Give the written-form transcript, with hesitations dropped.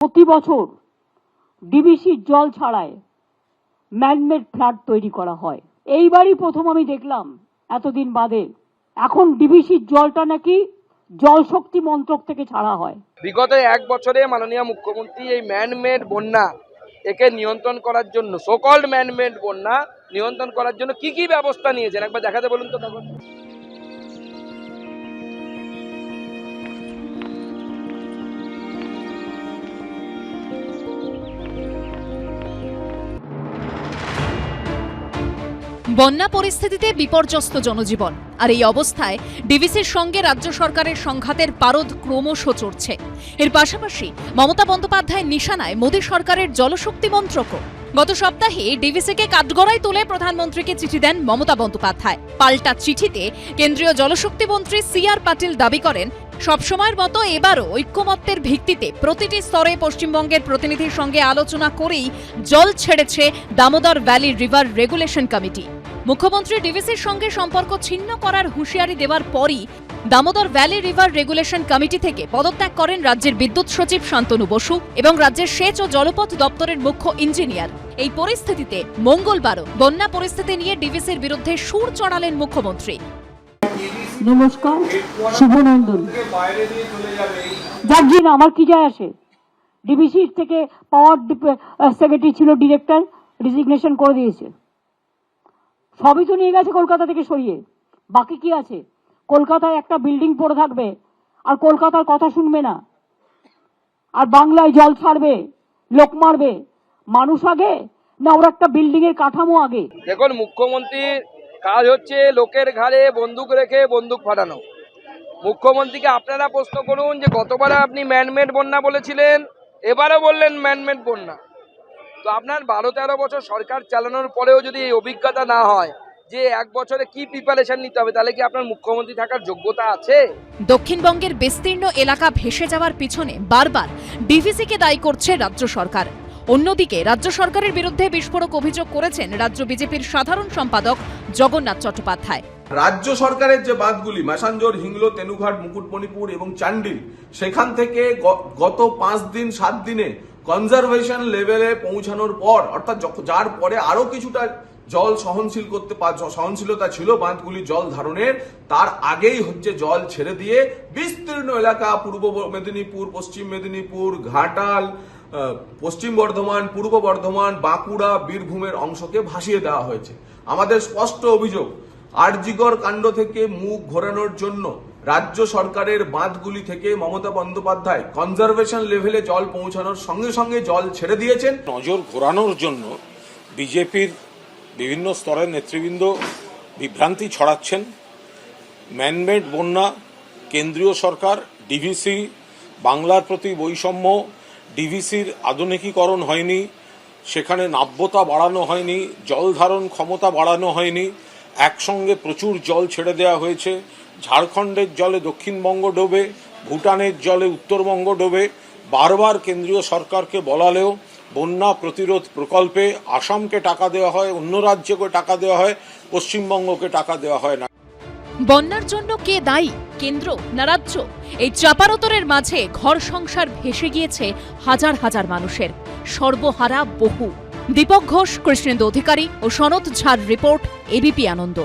প্রতি বছর ডিবিসির জল ছাড়ায় ম্যানমেড ফ্লাড তৈরি করা হয়। এইবারই প্রথম আমি দেখলাম এতদিন বাদে এখন ডিবিসির জলটা নাকি জল শক্তি মন্ত্রক থেকে ছাড়া হয়। বিগত এক বছরে মাননীয় মুখ্যমন্ত্রী এই ম্যানমেড বন্যা একে নিয়ন্ত্রণ করার জন্য, সোকল্ড ম্যানমেড বন্যা নিয়ন্ত্রণ করার জন্য কি কি ব্যবস্থা নিয়েছেন একবার দেখাতে বলুন তো। তখন বন্যা পরিস্থিতিতে বিপর্যস্ত জনজীবন, আর এই অবস্থায় ডিভিসির সঙ্গে রাজ্য সরকারের সংঘাতের পারদ ক্রমশ চড়ছে। এর পাশাপাশি মমতা বন্দ্যোপাধ্যায়ের নিশানায় মোদী সরকারের জলশক্তি মন্ত্রকও। গত সপ্তাহে ডিভিসিকে কাঠগড়ায় তুলে প্রধানমন্ত্রীকে চিঠি দেন মমতা বন্দ্যোপাধ্যায়। পাল্টা চিঠিতে কেন্দ্রীয় জলশক্তি মন্ত্রী CR পাটিল দাবি করেন, সবসময়ের মতো এবারও ঐক্যমত্যের ভিত্তিতে প্রতিটি স্তরে পশ্চিমবঙ্গের প্রতিনিধির সঙ্গে আলোচনা করেই জল ছেড়েছে Damodar valley river regulation committee. মুখ্যমন্ত্রী ডিভিসির সঙ্গে সম্পর্ক ছিন্ন করার হুঁশিয়ারি দেওয়ার পরই Damodar valley river regulation committee থেকে পদত্যাগ করেন রাজ্যের বিদ্যুৎ সচিব শান্তনু বসু এবং রাজ্যের সেচ ও জলপথ দপ্তরের মুখ্য ইঞ্জিনিয়ার। এই পরিস্থিতিতে মঙ্গলবারও বন্যা পরিস্থিতি নিয়ে ডিভিসির বিরুদ্ধে সুর চড়ালেন মুখ্যমন্ত্রী। নমস্কার, শুভনন্দন। যার জন্য আমার কি যায় আসে, ডিবিসি থেকে পাওয়ার সেক্রেটারি ছিল ডিরেক্টর, রিজিগনেশন করে দিয়েছে। সবই তো নিয়ে গেছে কলকাতা থেকে সরিয়ে। বাকি কি আছে? কলকাতায় একটা বিল্ডিং পড়ে থাকবে আর কলকাতার কথা শুনবে না, আর বাংলায় জল ছাড়বে, লোক মারবে। মানুষ আগে না ওর একটা বিল্ডিং এর কাঠামো আগে? দেখুন, মুখ্যমন্ত্রীর কাজ হচ্ছে লোকের ঘাড়ে বন্দুক রেখে বন্দুক ফাটানো। মুখ্যমন্ত্রীকে আপনারা প্রশ্ন করুন যে গতবার আপনি ম্যানমেড বন্যা বলেছিলেন, এবারও বললেন ম্যানমেড বন্যা। তো আপনার 12-13 বছর সরকার চালানোর পরেও যদি এই অভিজ্ঞতা না হয় যে এক বছরে কি প্রিপারেশন নিতে হবে, তাহলে কি আপনার মুখ্যমন্ত্রী থাকার যোগ্যতা আছে? দক্ষিণবঙ্গের বিস্তীর্ণ এলাকা ভেসে যাওয়ার পিছনে বারবার ডিভিসিকে দায়ী করছে রাজ্য সরকার। অন্যদিকে রাজ্য সরকারের বিরুদ্ধে বিস্ফোরক অভিযোগ করেছেন রাজ্য বিজেপির সাধারণ সম্পাদক জগন্নাথ চট্টোপাধ্যায়। রাজ্য সরকারের যে বাঁধগুলি ম্যাসাঞ্জোর, হিংলো, তেনুঘাট, মুকুটমণিপুর এবং চান্ডিল, সেখান থেকে গত 5-7 দিনে কনজারভেশন লেভেলে পৌঁছানোর পর, অর্থাৎ যার পরে আরো কিছুটা জল সহনশীলতা ছিল বাঁধগুলি জল ধারণের, তার আগেই হচ্ছে জল ছেড়ে দিয়ে বিস্তীর্ণ এলাকা পূর্ব মেদিনীপুর, পশ্চিম মেদিনীপুর, ঘাটাল, পশ্চিম বর্ধমান, পূর্ব বর্ধমান, বাঁকুড়া, বীরভূমের অংশকে ভাসিয়ে দেওয়া হয়েছে। আমাদের স্পষ্ট অভিযোগ, আরজিকর কাণ্ড থেকে মুখ ঘোরানোর জন্য রাজ্য সরকারের বাঁধগুলি থেকে মমতা বন্দ্যোপাধ্যায় কনজারভেশন লেভেলে জল পৌঁছানোর সঙ্গে সঙ্গে জল ছেড়ে দিয়েছেন। নজর ঘোরানোর জন্য বিজেপির বিভিন্ন স্তরের নেতৃবৃন্দ বিভ্রান্তি ছড়াচ্ছেন। ম্যানমেড বন্যা, কেন্দ্রীয় সরকার, ডিভিসি, বাংলার প্রতি বৈষম্য, ডিভিসির আধুনিকীকরণ হয়নি, সেখানে নাব্যতা বাড়ানো হয়নি, জল ধারণ ক্ষমতা বাড়ানো হয়নি, একসঙ্গে প্রচুর জল ছেড়ে দেওয়া হয়েছে। ঝাড়খণ্ডের জলে দক্ষিণবঙ্গ ডোবে, ভুটানের জলে উত্তরবঙ্গ ডোবে। বারবার কেন্দ্রীয় সরকারকে বলালেও বন্যা প্রতিরোধ প্রকল্পে আসামকে টাকা দেওয়া হয়, অন্য রাজ্যকে টাকা দেওয়া হয়, পশ্চিমবঙ্গকে টাকা দেওয়া হয় না। বন্যার জন্য কে দায়ী, কেন্দ্র না রাজ্য? এই চাপারোতরের মাঝে ঘর সংসার ভেসে গিয়েছে হাজার হাজার মানুষের, সর্বহারা বহু। দীপক ঘোষ, কৃষ্ণেন্দু অধিকারী ও সনৎ ঝার রিপোর্ট, এবিপি আনন্দ।